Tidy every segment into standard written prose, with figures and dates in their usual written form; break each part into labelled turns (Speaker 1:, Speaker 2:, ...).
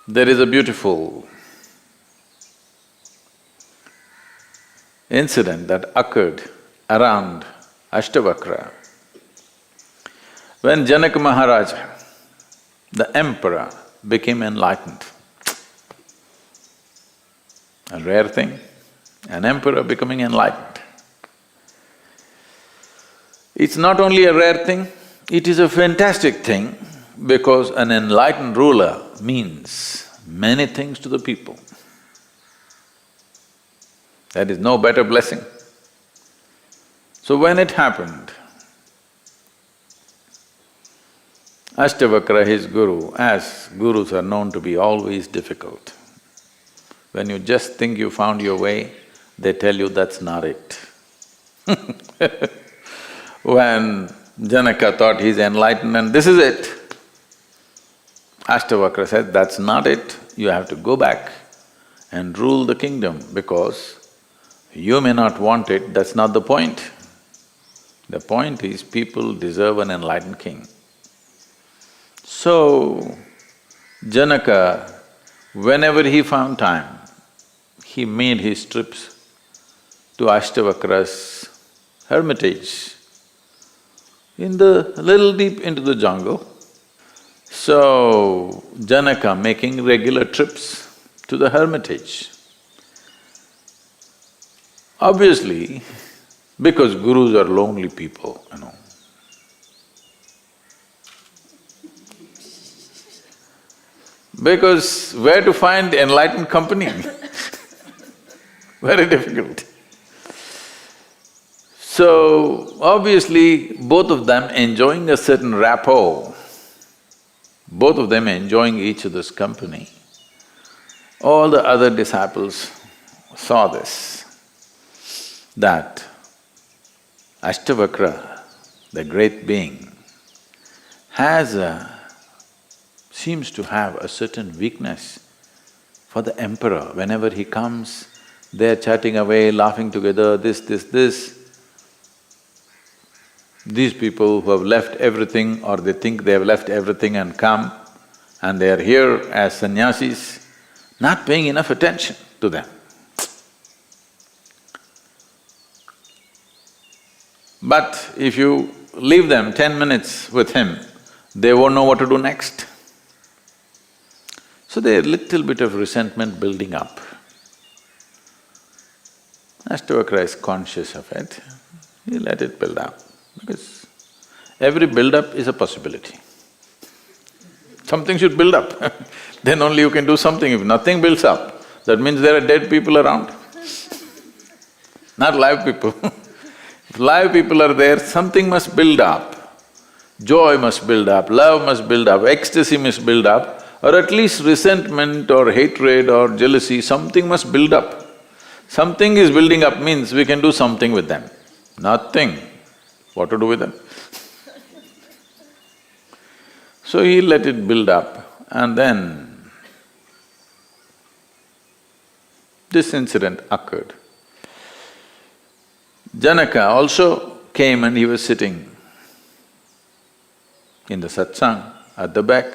Speaker 1: There is a beautiful incident that occurred around Ashtavakra. When Janaka Maharaj, the emperor, became enlightened. A rare thing, an emperor becoming enlightened. It's not only a rare thing, it is a fantastic thing because an enlightened ruler means many things to the people. There is no better blessing. So when it happened, Ashtavakra, his guru, as gurus are known to be always difficult. When you just think you found your way, they tell you that's not it. When Janaka thought he's enlightened and this is it, Ashtavakra said, that's not it, you have to go back and rule the kingdom because you may not want it, that's not the point. The point is people deserve an enlightened king. So, Janaka, whenever he found time, he made his trips to Ashtavakra's hermitage in the… little deep into the jungle. So, Janaka making regular trips to the hermitage. Obviously, because gurus are lonely people, you know. Because where to find enlightened company? Very difficult. So, obviously, both of them enjoying a certain rapport, both of them enjoying each other's company, all the other disciples saw this, that Ashtavakra, the great being, seems to have a certain weakness for the emperor. Whenever he comes, they're chatting away, laughing together, this. These people who have left everything or they think they have left everything and come and they are here as sannyasis, not paying enough attention to them. But if you leave them 10 minutes with him, they won't know what to do next. So there's a little bit of resentment building up. Ashtavakra is conscious of it, he let it build up, because every build-up is a possibility. Something should build up, then only you can do something. If nothing builds up, that means there are dead people around, not live people. If live people are there, something must build up. Joy must build up, love must build up, ecstasy must build up, or at least resentment or hatred or jealousy, something must build up. Something is building up means we can do something with them. Nothing. What to do with them? So he let it build up and then this incident occurred. Janaka also came and he was sitting in the satsang at the back.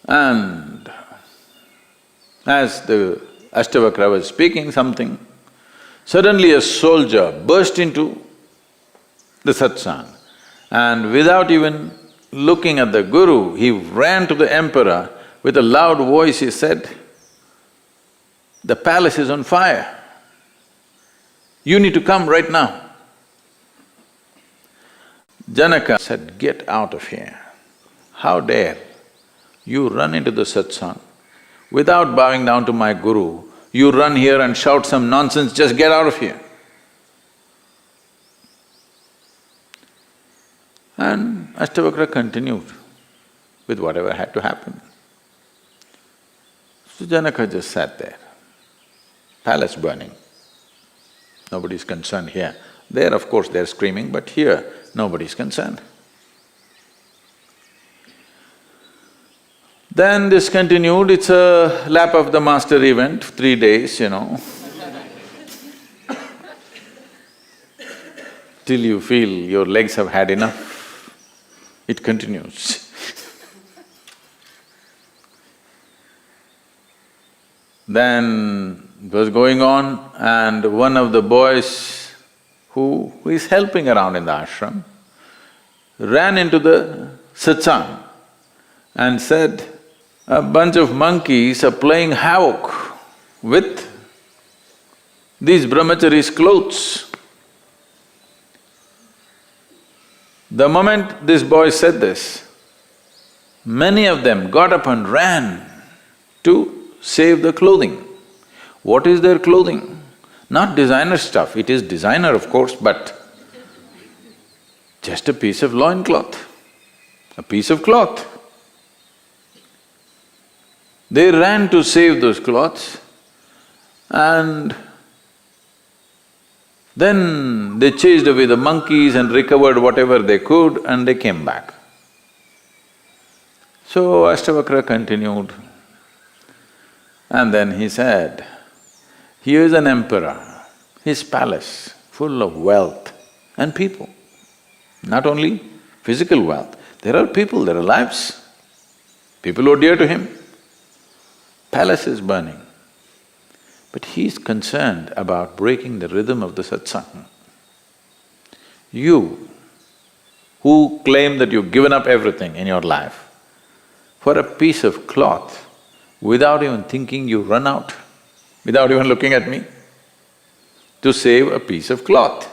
Speaker 1: And as the Ashtavakra was speaking something, suddenly a soldier burst into the satsang and without even looking at the guru, he ran to the emperor. With a loud voice he said, "The palace is on fire. You need to come right now." Janaka said, "Get out of here. How dare you run into the satsang without bowing down to my guru, you run here and shout some nonsense, just get out of here." And Ashtavakra continued with whatever had to happen. So Janaka just sat there, palace burning. Nobody's concerned here. There, of course, they're screaming, but here, nobody's concerned. Then this continued, it's a lap of the master event, 3 days, you know. Till you feel your legs have had enough, it continues. Then it was going on and one of the boys who is helping around in the ashram ran into the satsang and said, "A bunch of monkeys are playing havoc with these brahmacharis' clothes." The moment this boy said this, many of them got up and ran to save the clothing. What is their clothing? Not designer stuff, it is designer of course, but just a piece of loincloth, a piece of cloth. They ran to save those cloths and then they chased away the monkeys and recovered whatever they could and they came back. So Ashtavakra continued and then he said, "Here is an emperor, his palace full of wealth and people. Not only physical wealth, there are people, there are lives, people who are dear to him. Palace is burning, but he is concerned about breaking the rhythm of the satsang. You, who claim that you've given up everything in your life, for a piece of cloth, without even thinking you run out, without even looking at me, to save a piece of cloth.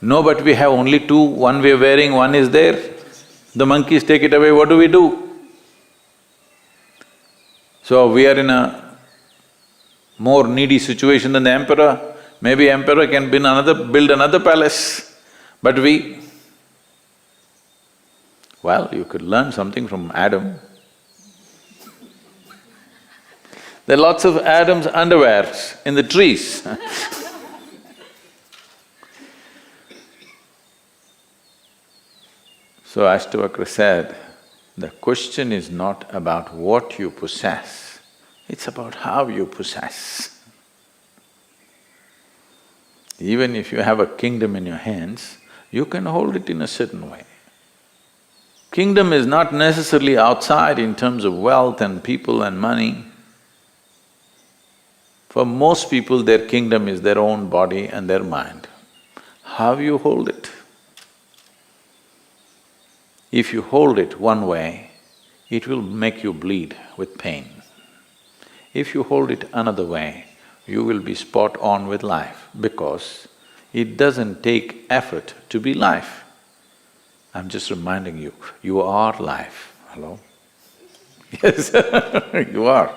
Speaker 1: No, but we have only two, one we are wearing, one is there. The monkeys take it away, what do we do? So we are in a more needy situation than the emperor. Maybe emperor can build another palace, but we… Well, you could learn something from Adam. There are lots of Adam's underwears in the trees So Ashtavakra said, the question is not about what you possess, it's about how you possess. Even if you have a kingdom in your hands, you can hold it in a certain way. Kingdom is not necessarily outside in terms of wealth and people and money. For most people, their kingdom is their own body and their mind. How you hold it? If you hold it one way, it will make you bleed with pain. If you hold it another way, you will be spot on with life because it doesn't take effort to be life. I'm just reminding you, you are life. Hello? Yes, you are.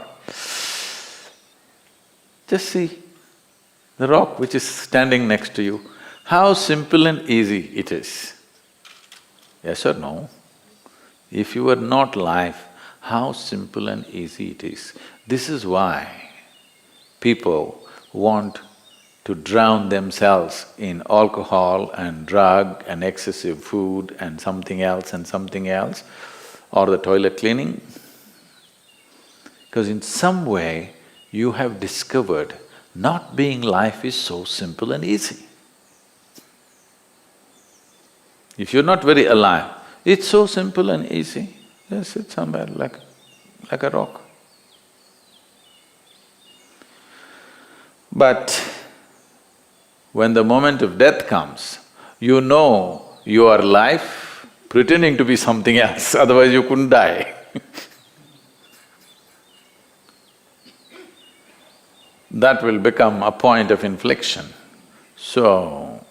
Speaker 1: Just see the rock which is standing next to you, how simple and easy it is. Yes or no? If you were not life, how simple and easy it is. This is why people want to drown themselves in alcohol and drug and excessive food and something else, or the toilet cleaning. Because in some way, you have discovered not being life is so simple and easy. If you're not very alive, it's so simple and easy, just sit somewhere like a rock. But when the moment of death comes, you know you are life pretending to be something else, otherwise you couldn't die. That will become a point of inflection. So,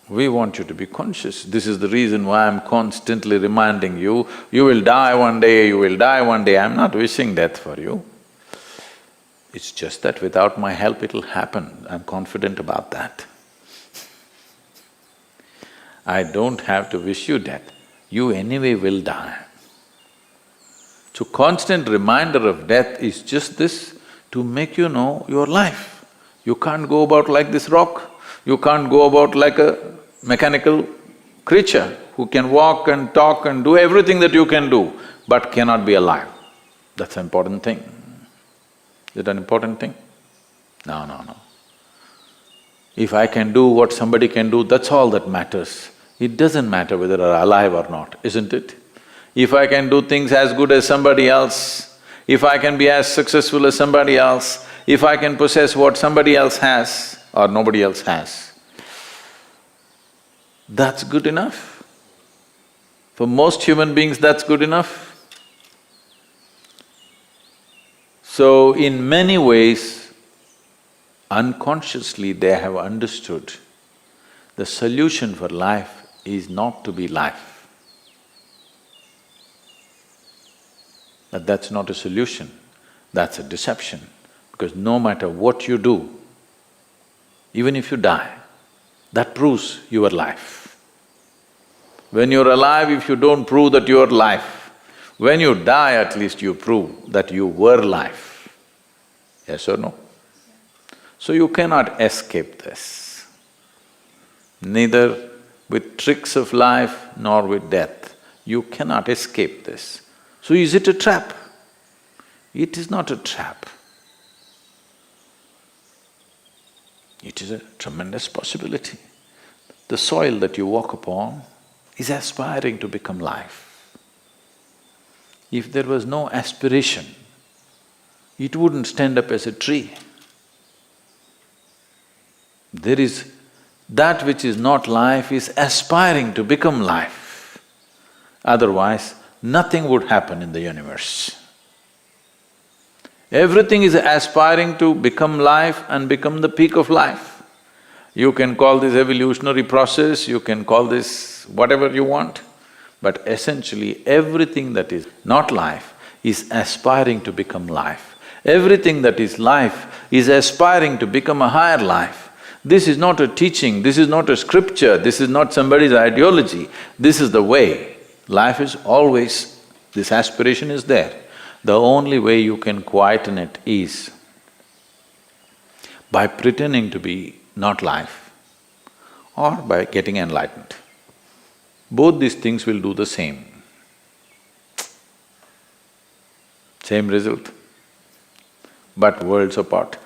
Speaker 1: we want you to be conscious. This is the reason why I'm constantly reminding you, you will die one day, you will die one day. I'm not wishing death for you. It's just that without my help it'll happen, I'm confident about that. I don't have to wish you death, you anyway will die. So constant reminder of death is just this, to make you know your life. You can't go about like this rock, you can't go about like a mechanical creature who can walk and talk and do everything that you can do, but cannot be alive. That's an important thing. Is it an important thing? No. If I can do what somebody can do, that's all that matters. It doesn't matter whether I'm alive or not, isn't it? If I can do things as good as somebody else, if I can be as successful as somebody else, if I can possess what somebody else has or nobody else has, that's good enough. For most human beings, that's good enough. So, in many ways, unconsciously they have understood the solution for life is not to be life. That's not a solution, that's a deception. Because no matter what you do, even if you die, that proves your life. When you're alive, if you don't prove that you're life, when you die, at least you prove that you were life. Yes or no? So you cannot escape this. Neither with tricks of life nor with death, you cannot escape this. So is it a trap? It is not a trap. It is a tremendous possibility. The soil that you walk upon is aspiring to become life. If there was no aspiration, it wouldn't stand up as a tree. There is… that which is not life is aspiring to become life. Otherwise, nothing would happen in the universe. Everything is aspiring to become life and become the peak of life. You can call this evolutionary process, you can call this whatever you want, but essentially everything that is not life is aspiring to become life. Everything that is life is aspiring to become a higher life. This is not a teaching, this is not a scripture, this is not somebody's ideology, this is the way. Life is always… this aspiration is there. The only way you can quieten it is by pretending to be not life or by getting enlightened. Both these things will do the same. Same result, but worlds apart.